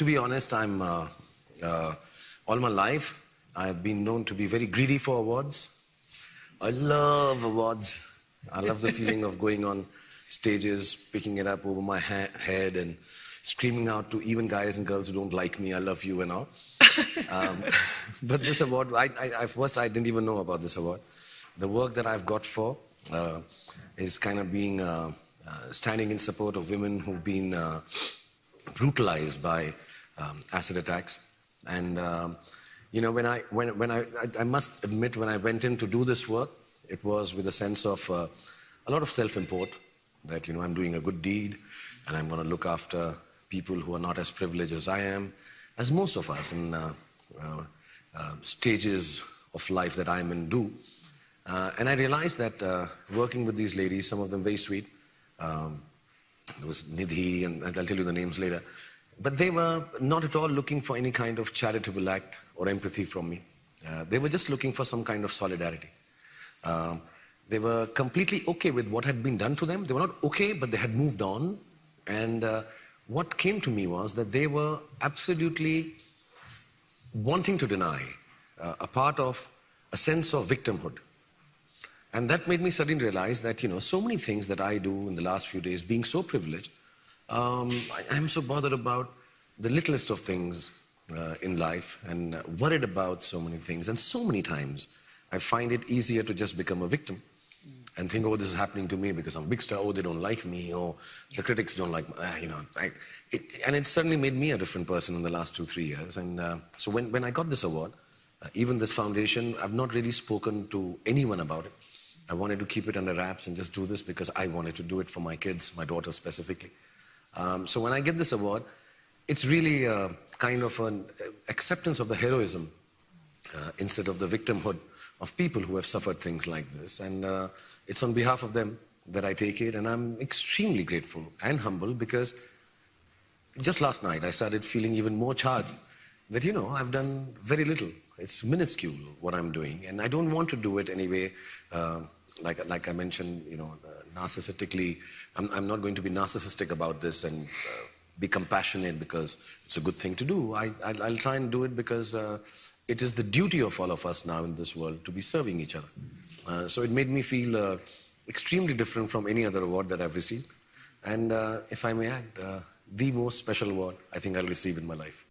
To be honest, all my life, I've been known to be very greedy for awards. I love awards. I love the feeling of going on stages, picking it up over my head and screaming out to even guys and girls who don't like me, I love you and all. But this award, first I didn't even know about this award. The work that I've got for is kind of being standing in support of women who've been brutalized by acid attacks. And you know, I must admit, when I went in to do this work, it was with a sense of a lot of self-import, that, you know, I'm doing a good deed and I'm going to look after people who are not as privileged as I am, as most of us in stages of life that I'm in do. And I realized that working with these ladies, some of them very sweet, there was Nidhi, and I'll tell you the names later, but they were not at all looking for any kind of charitable act or empathy from me. They were just looking for some kind of solidarity. They were completely okay with what had been done to them. They were not okay, but they had moved on. And what came to me was that they were absolutely wanting to deny a part of a sense of victimhood. And that made me suddenly realize that, you know, so many things that I do in the last few days, being so privileged, I'm so bothered about the littlest of things in life and worried about so many things. And so many times I find it easier to just become a victim and think, oh, this is happening to me because I'm a big star, oh, they don't like me, or the critics don't like me, you know. And it certainly made me a different person in the last 2-3 years. And so when I got this award, even this foundation, I've not really spoken to anyone about it. I wanted to keep it under wraps and just do this because I wanted to do it for my kids, my daughter specifically. So when I get this award, it's really a kind of an acceptance of the heroism instead of the victimhood of people who have suffered things like this. And it's on behalf of them that I take it. And I'm extremely grateful and humble because just last night I started feeling even more charged that, you know, I've done very little. It's minuscule what I'm doing. And I don't want to do it anyway. Like I mentioned, you know, narcissistically, I'm not going to be narcissistic about this and be compassionate because it's a good thing to do. I'll try and do it because it is the duty of all of us now in this world to be serving each other. So it made me feel extremely different from any other award that I've received. And if I may add, the most special award I think I'll receive in my life.